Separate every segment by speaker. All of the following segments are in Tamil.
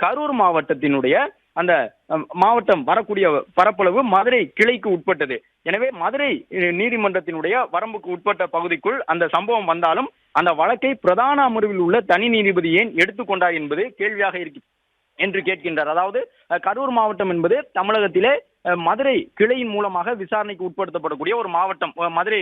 Speaker 1: கரூர் மாவட்டத்தினுடைய அந்த மாவட்டம் வரக்கூடிய பரப்பளவு மதுரை கிளைக்கு உட்பட்டது. எனவே மதுரை நீதிமன்றத்தினுடைய வரம்புக்கு உட்பட்ட பகுதிக்குள் அந்த சம்பவம் வந்தாலும் அந்த வழக்கை பிரதான அமர்வில் உள்ள தனி நீதிபதி ஏன் எடுத்துக்கொண்டார் என்பது கேள்வியாக என்று கேட்கின்றார். அதாவது கரூர் மாவட்டம் என்பது தமிழகத்திலே மதுரை கிளையின் மூலமாக விசாரணைக்கு உட்படுத்தப்படக்கூடிய ஒரு மாவட்டம். மதுரை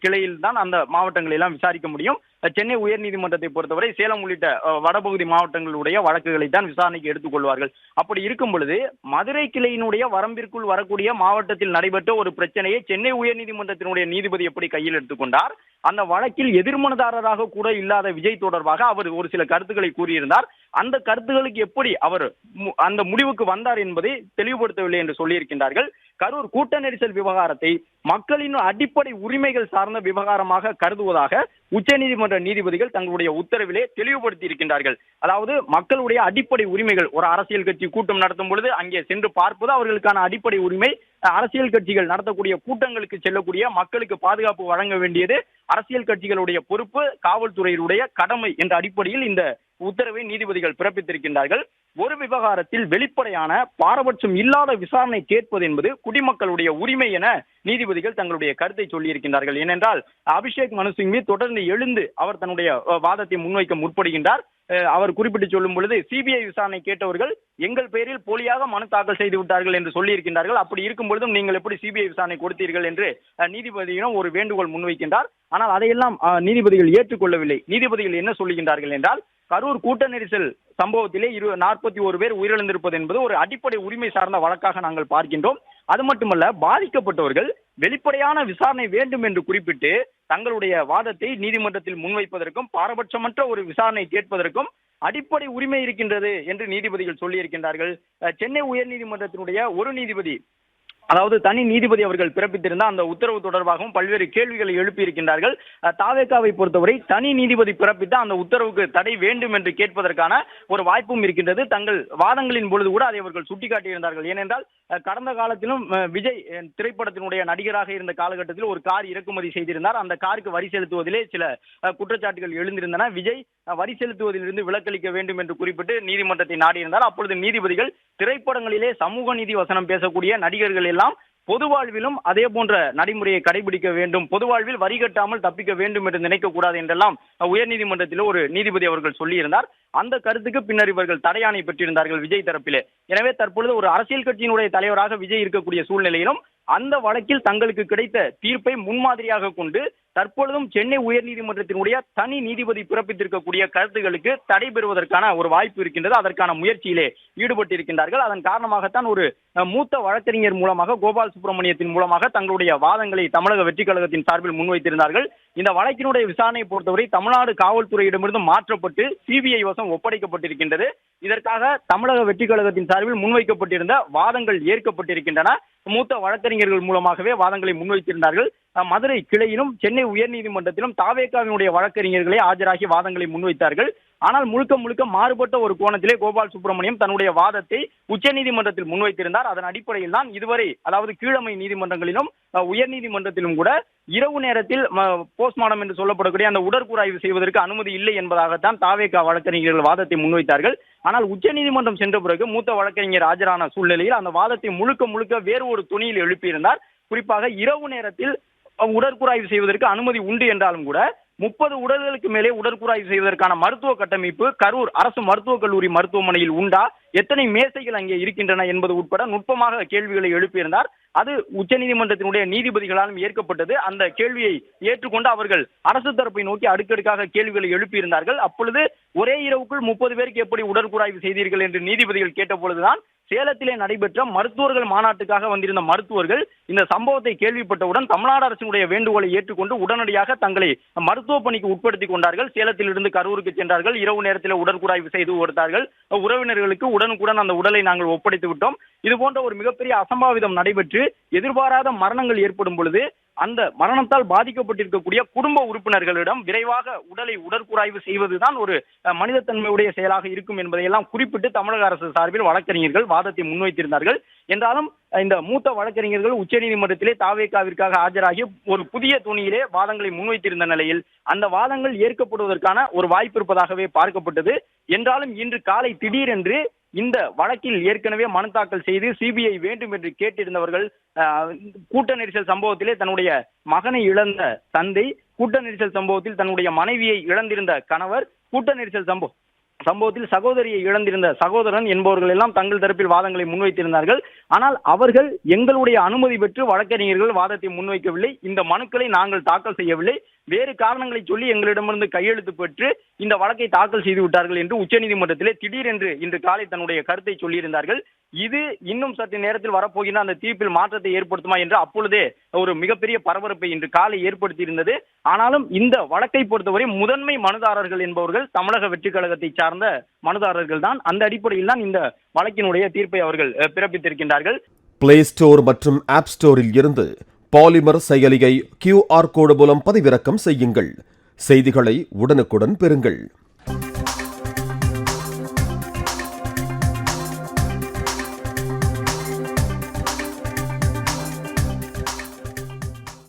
Speaker 1: கிளையில் தான் அந்த மாவட்டங்களை எல்லாம் விசாரிக்க முடியும். சென்னை உயர்நீதிமன்றத்தை பொறுத்தவரை சேலம் உள்ளிட்ட வடபகுதி மாவட்டங்களுடைய வழக்குகளை தான் விசாரணைக்கு எடுத்துக்கொள்வார்கள். அப்படி இருக்கும் பொழுது மதுரை கிளையினுடைய வரம்பிற்குள் வரக்கூடிய மாவட்டத்தில் நடைபெற்ற ஒரு பிரச்சனையை சென்னை உயர்நீதிமன்றத்தினுடைய நீதிபதி எப்படி கையில் எடுத்துக்கொண்டார்? அந்த வழக்கில் எதிர்மனதாரராக கூட இல்லாத விஜய் தொடர்பாக அவர் ஒரு சில கருத்துக்களை கூறியிருந்தார். அந்த கருத்துக்களுக்கு எப்படி அவர் அந்த முடிவுக்கு வந்தார் என்பதை தெளிவுபடுத்தவில்லை என்று சொல்லியிருக்கின்றார்கள். கரூர் கூட்ட நெரிசல் விவகாரத்தை மக்களின் அடிப்படை உரிமைகள் சார்ந்த விவகாரமாக கருதுவதாக உச்சநீதிமன்ற நீதிபதிகள் தங்களுடைய உத்தரவிலே தெளிவுபடுத்தி இருக்கின்றார்கள். அதாவது மக்களுடைய அடிப்படை உரிமைகள், ஒரு அரசியல் கட்சி கூட்டம் நடத்தும் பொழுது அங்கே சென்று பார்ப்பது அவர்களுக்கான அடிப்படை உரிமை. அரசியல் கட்சிகள் நடத்தக்கூடிய கூட்டங்களுக்கு செல்லக்கூடிய மக்களுக்கு பாதுகாப்பு வழங்க வேண்டியது அரசியல் கட்சிகளுடைய பொறுப்பு, காவல்துறையினுடைய கடமை என்ற அடிப்படையில் இந்த உத்தரவை நீதிபதிகள் பிறப்பித்திருக்கின்றார்கள். ஒரு விவகாரத்தில் வெளிப்படையான பாரபட்சம் இல்லாத விசாரணை கேட்பது என்பது குடிமக்களுடைய உரிமை என நீதிபதிகள் தங்களுடைய கருத்தை சொல்லியிருக்கின்றார்கள். ஏனென்றால் அபிஷேக் மனு சிங்வி தொடர்ந்து எழுந்து அவர் தன்னுடைய வாதத்தை முன்வைக்க முற்படுகின்றார். அவர் குறிப்பிட்டு சொல்லும் பொழுது சிபிஐ விசாரணை கேட்டவர்கள் எங்கள் பெயரில் போலியாக மனு தாக்கல் செய்து விட்டார்கள் என்று சொல்லியிருக்கின்றார்கள். அப்படி இருக்கும் பொழுதும் நீங்கள் எப்படி சிபிஐ விசாரணை கொடுத்தீர்கள் என்று நீதிபதியிடம் ஒரு வேண்டுகோள் முன்வைக்கின்றார். ஆனால் அதையெல்லாம் நீதிபதிகள் ஏற்றுக்கொள்ளவில்லை. நீதிபதிகள் என்ன சொல்லுகின்றார்கள் என்றால், கரூர் கூட்ட நெரிசல் சம்பவத்திலே 41 பேர் உயிரிழந்திருப்பது என்பது ஒரு அடிப்படை உரிமை சார்ந்த வழக்காக நாங்கள் பார்க்கின்றோம். அது மட்டுமல்ல, பாதிக்கப்பட்டவர்கள் வெளிப்படையான விசாரணை வேண்டும் என்று குறிப்பிட்டு தங்களுடைய வாதத்தை நீதிமன்றத்தில் முன்வைப்பதற்கும் பாரபட்சமற்ற ஒரு விசாரணை கேட்பதற்கும் அடிப்படை உரிமை இருக்கின்றது என்று நீதிபதிகள் சொல்லியிருக்கின்றார்கள். சென்னை உயர்நீதிமன்றத்தினுடைய ஒரு நீதிபதி, அதாவது தனி நீதிபதி அவர்கள் பிறப்பித்திருந்த அந்த உத்தரவு தொடர்பாகவும் பல்வேறு கேள்விகளை எழுப்பியிருக்கின்றார்கள். தாவேகாவை பொறுத்தவரை தனி நீதிபதி பிறப்பித்த அந்த உத்தரவுக்கு தடை வேண்டும் என்று கேட்பதற்கான ஒரு வாய்ப்பும் இருக்கின்றது. தங்கள் வாதங்களின் பொழுது கூட அதை அவர்கள் சுட்டிக்காட்டியிருந்தார்கள். ஏனென்றால் கடந்த காலத்திலும் விஜய் திரைப்படத்தினுடைய நடிகராக இருந்த காலகட்டத்தில் ஒரு கார் இறக்குமதி செய்திருந்தார். அந்த காருக்கு வரி செலுத்துவதிலே சில குற்றச்சாட்டுகள் எழுந்திருந்தன. விஜய் வரி செலுத்துவதிலிருந்து விலக்களிக்க வேண்டும் என்று குறிப்பிட்டு நீதிமன்றத்தை நாடியிருந்தார். அப்பொழுது நீதிபதிகள் திரைப்படங்களிலே சமூக நீதி வசனம் பேசக்கூடிய நடிகர்கள் எல்லாம் பொது வாழ்விலும் அதே போன்ற நடைமுறையை கடைபிடிக்க வேண்டும், பொது வாழ்வில் வரி கட்டாமல் தப்பிக்க வேண்டும் என்று நினைக்கக்கூடாது என்றெல்லாம் உயர்நீதிமன்றத்தில் ஒரு நீதிபதி அவர்கள் சொல்லியிருந்தார். அந்த கருத்துக்கு பின்னர் இவர்கள் தடையாணை பெற்றிருந்தார்கள் விஜய் தரப்பிலே. எனவே தற்பொழுது ஒரு அரசியல் கட்சியினுடைய தலைவராக விஜய் இருக்கக்கூடிய சூழ்நிலையிலும் அந்த வழக்கில் தங்களுக்கு கிடைத்த தீர்ப்பை முன்மாதிரியாக கொண்டு தற்பொழுதும் சென்னை உயர்நீதிமன்றத்தினுடைய தனி நீதிபதி பிறப்பித்திருக்கக்கூடிய கருத்துக்களுக்கு தடை பெறுவதற்கான ஒரு வாய்ப்பு இருக்கின்றது. அதற்கான முயற்சியிலே ஈடுபட்டிருக்கின்றார்கள். அதன் காரணமாகத்தான் ஒரு மூத்த வழக்கறிஞர் மூலமாக கோபால் சுப்பிரமணியத்தின் மூலமாக தங்களுடைய வாதங்களை தமிழக வெற்றி கழகத்தின் சார்பில் முன்வைத்திருந்தார்கள். இந்த வழக்கினுடைய விசாரணையை பொறுத்தவரை தமிழ்நாடு காவல்துறையிடமிருந்து மாற்றப்பட்டு சிபிஐ வசம் ஒப்படைக்கப்பட்டிருக்கின்றது. இதற்காக தமிழக வெற்றி கழகத்தின் சார்பில் முன்வைக்கப்பட்டிருந்த வாதங்கள் ஏற்கப்பட்டிருக்கின்றன. மூத்த வழக்கறிஞர்கள் மூலமாகவே வாதங்களை முன்வைத்திருந்தார்கள். மதுரை கிளையிலும் சென்னை உயர்நீதிமன்றத்திலும் தாவேகாவினுடைய வழக்கறிஞர்களே ஆஜராகி வாதங்களை முன்வைத்தார்கள். ஆனால் முழுக்க முழுக்க மாறுபட்ட ஒரு கோணத்திலே கோபால் சுப்பிரமணியம் தன்னுடைய வாதத்தை உச்சநீதிமன்றத்தில் முன்வைத்திருந்தார். அதன் அடிப்படையில் தான் இதுவரை, அதாவது கீழமை நீதிமன்றங்களிலும் உயர்நீதிமன்றத்திலும் கூட இரவு நேரத்தில் போஸ்ட்மார்டம் என்று சொல்லப்படக்கூடிய அந்த உடற்கூறாய்வு செய்வதற்கு அனுமதி இல்லை என்பதாகத்தான் தாவேகா வழக்கறிஞர்கள் வாதத்தை முன்வைத்தார்கள். ஆனால் உச்சநீதிமன்றம் சென்ற பிறகு மூத்த வழக்கறிஞர் ஆஜரான சூழ்நிலையில் அந்த வாதத்தை முழுக்க முழுக்க வேறு ஒரு துணியில் எழுப்பியிருந்தார். குறிப்பாக இரவு நேரத்தில் உடற்கூறாய்வு செய்வதற்கு அனுமதி உண்டு என்றாலும் கூட 30 உடல்களுக்கு மேலே உடற்கூறாய்வு செய்வதற்கான மருத்துவ கட்டமைப்பு கரூர் அரசு மருத்துவக் கல்லூரி மருத்துவமனையில் உண்டா, எத்தனை மேசைகள் அங்கே இருக்கின்றன என்பது உட்பட நுட்பமாக கேள்விகளை எழுப்பியிருந்தார். அது உச்சநீதிமன்றத்தினுடைய நீதிபதிகளாலும் ஏற்கப்பட்டது. அந்த கேள்வியை ஏற்றுக்கொண்டு அவர்கள் அரசு தரப்பை நோக்கி அடுக்கடுக்காக கேள்விகளை எழுப்பியிருந்தார்கள். அப்பொழுது ஒரே இரவுக்குள் 30 பேருக்கு எப்படி உடற்கூறாய்வு செய்தீர்கள் என்று நீதிபதிகள் கேட்டபொழுதுதான் சேலத்திலே நடைபெற்ற மருத்துவர்கள் மாநாட்டுக்காக வந்திருந்த மருத்துவர்கள் இந்த சம்பவத்தை கேள்விப்பட்டவுடன் தமிழ்நாடு அரசினுடைய வேண்டுகோளை ஏற்றுக்கொண்டு உடனடியாக தங்களை மருத்துவ பணிக்கு உட்படுத்திக் கொண்டார்கள். சேலத்தில் இருந்து கரூருக்கு சென்றார்கள். இரவு நேரத்தில் உடற்கூறாய்வு செய்து கொடுத்தார்கள். உறவினர்களுக்கு உடனுக்குடன் அந்த உடலை நாங்கள் ஒப்படைத்து விட்டோம். இது போன்ற ஒரு மிகப்பெரிய அசம்பாவிதம் நடைபெற்று எதிர்பாராத மரணங்கள் ஏற்படும் பொழுது அந்த மரணத்தால் பாதிக்கப்பட்டிருக்கக்கூடிய குடும்ப உறுப்பினர்களிடம் விரைவாக உடற்கூறாய்வு செய்வதுதான் ஒரு மனிதத்தன்மையுடைய செயலாக இருக்கும் என்பதையெல்லாம் குறிப்பிட்டு தமிழக அரசு சார்பில் வழக்கறிஞர்கள் வாதத்தை முன்வைத்திருந்தார்கள். என்றாலும் இந்த மூத்த வழக்கறிஞர்கள் உச்சநீதிமன்றத்திலே தாவேகாவிற்காக ஆஜராகி ஒரு புதிய துணியிலே வாதங்களை முன்வைத்திருந்த நிலையில் அந்த வாதங்கள் ஏற்கப்படுவதற்கான ஒரு வாய்ப்பு இருப்பதாகவே பார்க்கப்பட்டது. என்றாலும் இன்று காலை திடீரென்று இந்த வழக்கில் ஏற்கனவே மனு தாக்கல் செய்து சிபிஐ வேண்டும் என்று கேட்டிருந்தவர்கள் கூட்ட நெரிசல் சம்பவத்திலே தன்னுடைய மகனை இழந்த தந்தை, கூட்ட நெரிசல் சம்பவத்தில் தன்னுடைய மனைவியை இழந்திருந்த கணவர், கூட்ட நெரிசல் சம்பவத்தில் சகோதரியை இழந்திருந்த சகோதரன் என்பவர்கள் எல்லாம் தங்கள் தரப்பில் வாதங்களை முன்வைத்திருந்தார்கள். ஆனால் அவர்கள் எங்களுடைய அனுமதி பெற்று வழக்கறிஞர்கள் வாதத்தை முன்வைக்கவில்லை. இந்த மனுக்களை நாங்கள் தாக்கல் செய்யவில்லை, வேறு காரணங்களை சொல்லி எங்களிடமிருந்து கையெழுத்து பெற்று இந்த வழக்கை தாக்கல் செய்து விட்டார்கள் என்று உச்சநீதிமன்றத்திலே திடீரென்று இன்று காலை தன்னுடைய கருத்தை சொல்லியிருந்தார்கள். இது இன்னும் சற்று நேரத்தில் வரப்போகின்ற அந்த தீர்ப்பில் மாற்றத்தை ஏற்படுத்துமா என்று அப்பொழுதே ஒரு மிகப்பெரிய பரபரப்பை இன்று காலை ஏற்படுத்தியிருந்தது. ஆனாலும் இந்த வழக்கை பொறுத்தவரை முதன்மை மனுதாரர்கள் என்பவர்கள் தமிழக வெற்றி கழகத்தை சார்ந்த மனுதாரர்கள் தான். அந்த அடிப்படையில் தான் இந்த வழக்கினுடைய தீர்ப்பை அவர்கள் பிறப்பித்திருக்கின்றார்கள்.
Speaker 2: பிளே ஸ்டோர் மற்றும் ஆப் ஸ்டோரில் இருந்து பாலிமர் செயலியை QR கோடு மூலம் பதிவிறக்கம் செய்யுங்கள். செய்திகளை உடனுக்குடன் பெறுங்கள்.